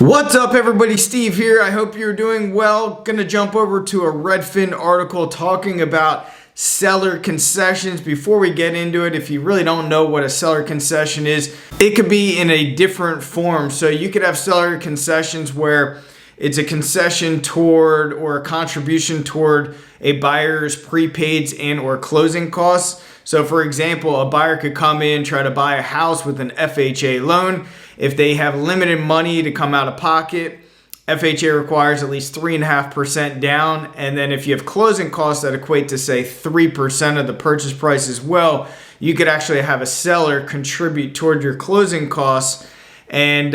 What's up everybody, Steve here. I hope you're doing well. Gonna jump over to a REDFIN article talking about seller concessions. Before we get into it, if you really don't know what a seller concession is, it could be in a different form. So you could have seller concessions where it's a concession toward or a contribution toward a buyer's prepaids and or closing costs. So for example, a buyer could come in, try to buy a house with an FHA loan. If they have limited money to come out of pocket, FHA requires at least 3.5% down. And then if you have closing costs that equate to say 3% of the purchase price as well, you could actually have a seller contribute toward your closing costs. And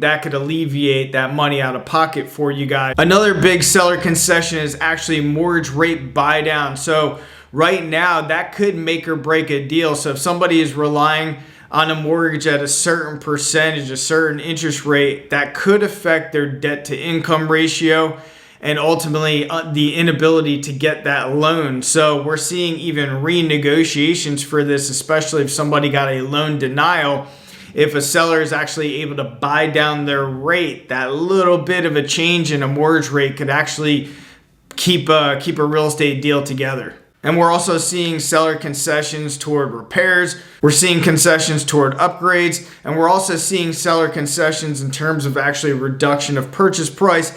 that could alleviate that money out of pocket for you guys. Another big seller concession is actually mortgage rate buy down. So right now that could make or break a deal. So if somebody is relying on a mortgage at a certain percentage, a certain interest rate, that could affect their debt to income ratio and ultimately the inability to get that loan. So we're seeing even renegotiations for this, especially if somebody got a loan denial. If a seller is actually able to buy down their rate, that little bit of a change in a mortgage rate could actually keep a real estate deal together. And we're also seeing seller concessions toward repairs. We're seeing concessions toward upgrades. And we're also seeing seller concessions in terms of actually reduction of purchase price,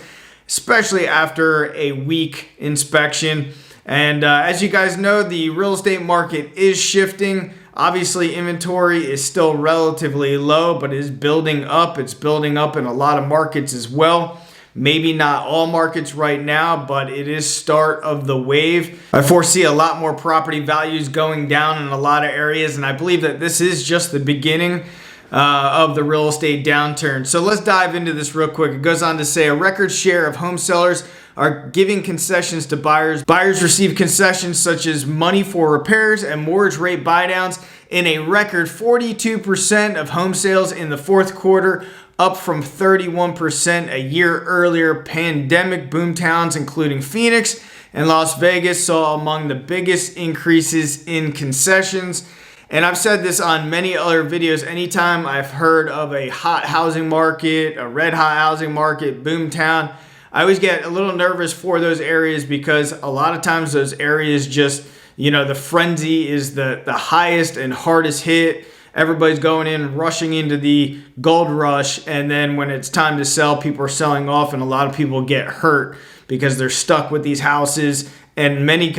especially after a weak inspection. And as you guys know, the real estate market is shifting. Obviously, inventory is still relatively low, but it is building up. It's building up in a lot of markets as well. Maybe not all markets right now, but it is start of the wave. I foresee a lot more property values going down in a lot of areas, and I believe that this is just the beginning of the real estate downturn. So let's dive into this real quick. It goes on to say a record share of home sellers are giving concessions to buyers. Buyers receive concessions such as money for repairs and mortgage rate buydowns in a record 42% of home sales in the fourth quarter, up from 31% a year earlier. Pandemic boom towns, including Phoenix and Las Vegas, saw among the biggest increases in concessions. And I've said this on many other videos. Anytime I've heard of a hot housing market, a red hot housing market, boom town, I always get a little nervous for those areas because a lot of times those areas just, the frenzy is the highest and hardest hit. Everybody's going in, rushing into the gold rush, and then when it's time to sell, people are selling off, and a lot of people get hurt because they're stuck with these houses. And many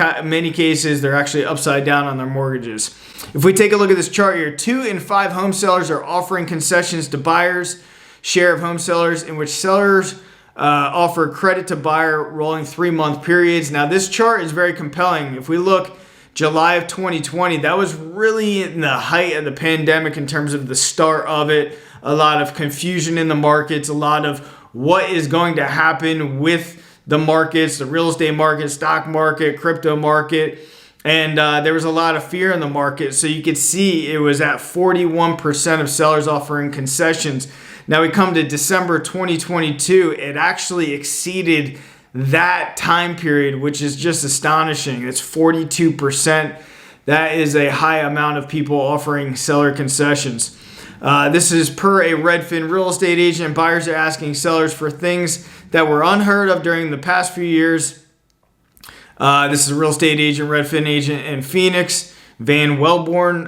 cases, they're actually upside down on their mortgages. If we take a look at this chart here, 2 in 5 home sellers are offering concessions to buyers. Share of home sellers in which sellers offer credit to buyer rolling 3-month periods. Now, this chart is very compelling. If we look July of 2020, that was really in the height of the pandemic in terms of the start of it. A lot of confusion in the markets, a lot of what is going to happen with the markets, the real estate market, stock market, crypto market. And there was a lot of fear in the market. So you could see it was at 41% of sellers offering concessions. Now we come to December 2022, it actually exceeded that time period, which is just astonishing. It's 42%. That is a high amount of people offering seller concessions. This is per a REDFIN real estate agent. Buyers are asking sellers for things that were unheard of during the past few years. This is a real estate agent, REDFIN agent in Phoenix, Van Wellborn.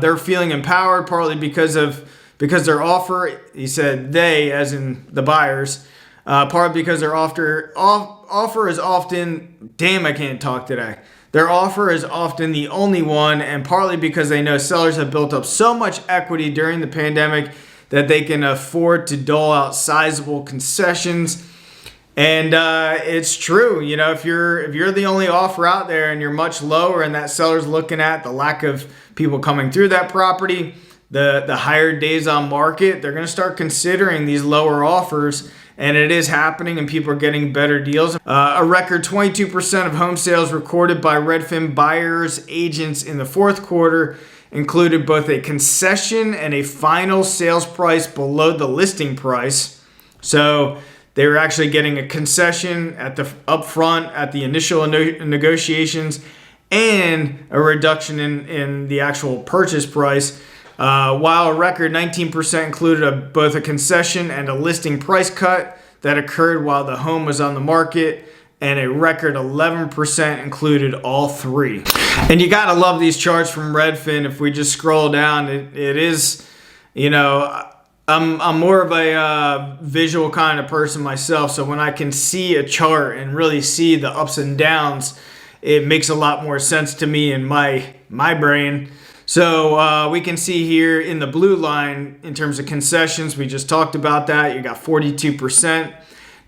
They're feeling empowered partly because their offer, he said they, as in the buyers, partly because their offer is often, I can't talk today. Their offer is often the only one, and partly because they know sellers have built up so much equity during the pandemic that they can afford to dole out sizable concessions. And it's true, if you're the only offer out there and you're much lower, and that seller's looking at the lack of people coming through that property, the higher days on market, they're going to start considering these lower offers. And it is happening, and people are getting better deals. A record 22% of home sales recorded by REDFIN buyers agents in the fourth quarter included both a concession and a final sales price below the listing price. So they were actually getting a concession at the upfront at the initial negotiations and a reduction in the actual purchase price. while a record 19% included both a concession and a listing price cut that occurred while the home was on the market, and a record 11% included all three. And you gotta love these charts from Redfin. If we just scroll down, it is, you know, I'm more of a visual kind of person myself, so when I can see a chart and really see the ups and downs, it makes a lot more sense to me in my brain. So we can see here in the blue line, in terms of concessions, we just talked about that. You got 42%.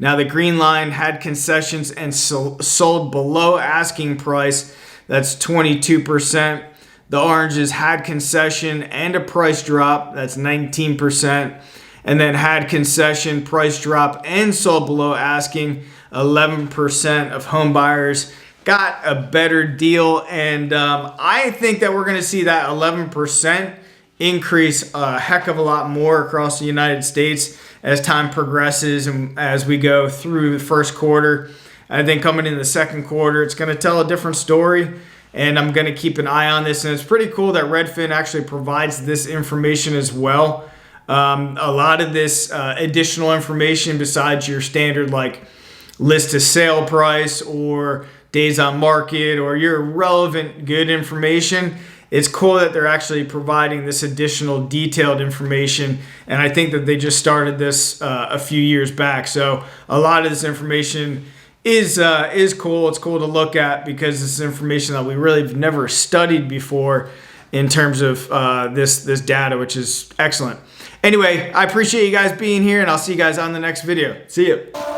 Now the green line had concessions and sold below asking price. That's 22%. The oranges had concession and a price drop. That's 19%. And then had concession, price drop, and sold below asking. 11% of home buyers got a better deal. And I think that we're going to see that 11% increase a heck of a lot more across the United States as time progresses and as we go through the first quarter. I think coming in the second quarter, it's going to tell a different story, and I'm going to keep an eye on this. And it's pretty cool that Redfin actually provides this information as well. A lot of this additional information besides your standard like list to sale price or days on market or your relevant good information, it's cool that they're actually providing this additional detailed information. And I think that they just started this a few years back. So a lot of this information is cool. It's cool to look at because this is information that we really have never studied before in terms of this data, which is excellent. Anyway, I appreciate you guys being here, and I'll see you guys on the next video. See you.